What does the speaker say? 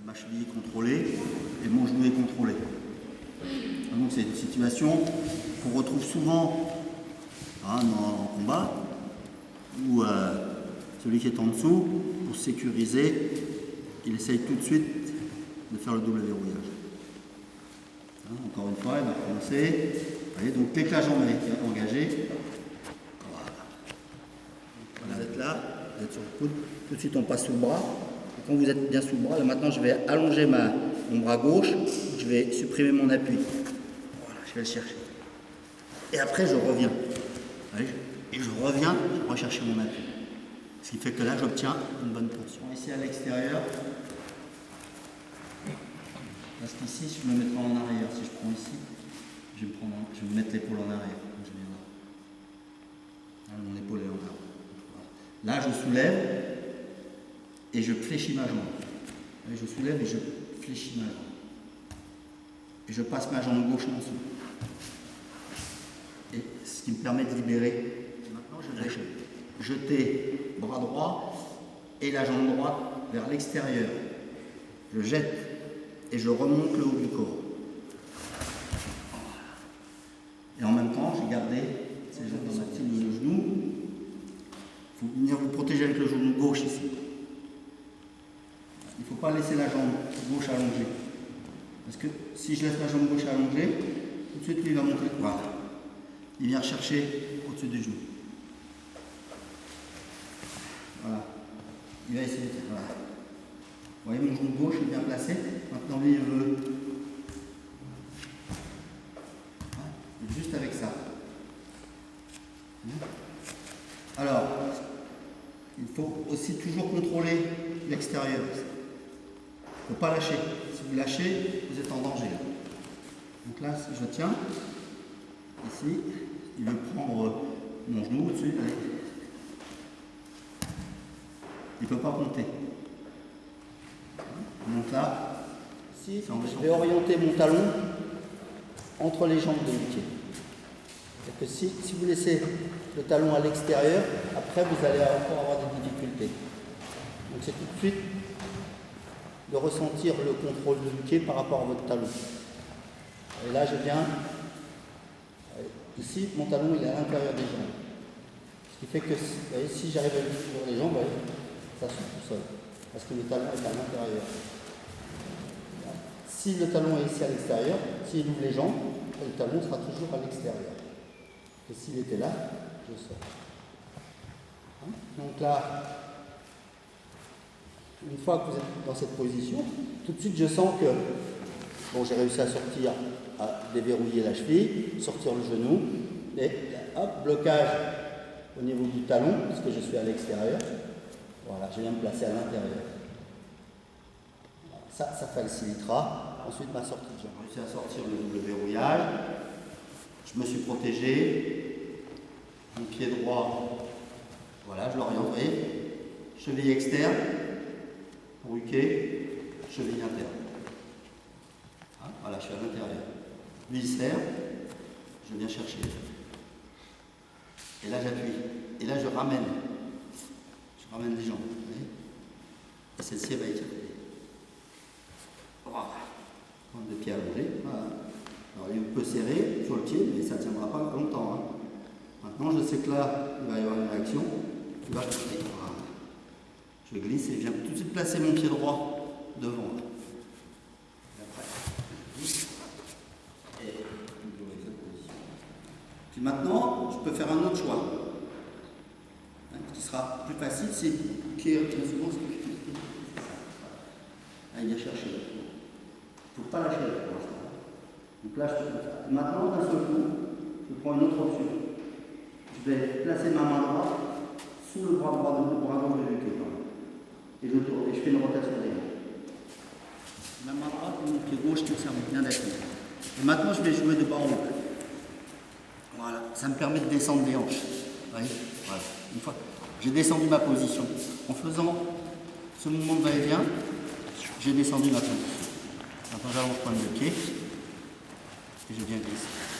ma cheville est contrôlée et mon genou est contrôlé. Donc c'est une situation qu'on retrouve souvent en combat, où celui qui est en dessous, pour sécuriser, il essaye tout de suite de faire le double verrouillage. Encore une fois, il va recommencer. Vous voyez, donc dès que la jambe est engagée, voilà. Vous êtes là, vous êtes sur le coude, tout de suite on passe sous le bras. Et quand vous êtes bien sous le bras, là maintenant je vais allonger mon bras gauche, je vais supprimer mon appui. Voilà, je vais le chercher. Et après je reviens. Et je reviens rechercher mon appui. Ce qui fait que là j'obtiens une bonne tension. Ici à l'extérieur, parce qu'ici je me mettrai en arrière. Si je prends ici, je vais me mettre l'épaule en arrière. Je vais là. Mon épaule est en arrière. Là je soulève et je fléchis ma jambe. Je soulève et je fléchis ma jambe. Et je passe ma jambe gauche en dessous. Et ce qui me permet de libérer. Maintenant je vais jeter bras droit et la jambe droite vers l'extérieur. Je jette et je remonte le haut du corps. Et en même temps, j'ai gardé ces jambes dans ma cible de genou. Il faut venir vous protéger avec le genou gauche ici. Il ne faut pas laisser la jambe gauche allongée. Parce que si je laisse la jambe gauche allongée, tout de suite lui il va monter. Voilà. Il vient chercher au-dessus du genou. Voilà. Il va essayer. Voilà. Vous voyez, mon genou gauche est bien placé. Maintenant, lui, il veut. Juste avec ça. Alors, il faut aussi toujours contrôler l'extérieur. Il ne faut pas lâcher. Si vous lâchez, vous êtes en danger. Donc là, si je tiens, ici, il veut prendre mon genou au-dessus. Il ne peut pas compter. Donc là, ici, je vais orienter mon talon entre les jambes de pied. C'est que si vous laissez le talon à l'extérieur, après vous allez encore avoir des difficultés. Donc c'est tout de suite de ressentir le contrôle du pied par rapport à votre talon. Et là je viens, ici mon talon il est à l'intérieur des jambes. Ce qui fait que vous voyez, si j'arrive à ouvrir les jambes, vous voyez, ça s'ouvre tout seul. Parce que le talon est à l'intérieur. Si le talon est ici à l'extérieur, s'il ouvre les jambes, le talon sera toujours à l'extérieur. Et s'il était là, je sors. Donc là, une fois que vous êtes dans cette position, tout de suite je sens que bon, j'ai réussi à sortir, à déverrouiller la cheville, sortir le genou, et hop, blocage au niveau du talon, parce que je suis à l'extérieur. Voilà, je viens me placer à l'intérieur. Ça facilitera ensuite ma sortie de jambe. J'ai réussi à sortir le double verrouillage. Je me suis protégé. Mon pied droit, voilà, je l'oriente. Vous voyez, cheville externe, ruquet, cheville interne. Voilà, je suis à l'intérieur. Lui, il serre, je viens chercher. Et là, j'appuie. Et là, je ramène. Je ramène les jambes. Vous voyez, et celle-ci va étirer. Voilà. Prendre le pied allongé. Voilà. Alors il peut serrer sur le pied, mais ça ne tiendra pas longtemps. Maintenant, je sais que là, il va y avoir une réaction. Il va pousser. Voilà. Je glisse et je viens tout de suite placer mon pied droit devant. Et après, je glisse. Et je vais cette position. Puis maintenant, je peux faire un autre choix. Qui sera plus facile, c'est qui est souvent ce que je fais. Il vient chercher. Il ne faut pas lâcher pour l'instant. Donc là, je fais ça. Maintenant, d'un seul coup, je prends une autre option. Je vais placer ma main droite sous le bras droit de mon bras gauche de pied. Et je tourne et je fais une rotation des mains. Ma main droite et mon pied gauche qui servent bien d'appui. Et maintenant, je vais jouer de bas en haut. Voilà, ça me permet de descendre des hanches. Vous voyez, voilà. Une fois, j'ai descendu ma position. En faisant ce mouvement de va-et-vient, j'ai descendu ma position. Maintenant, j'allonge le point de pied et je viens glisser.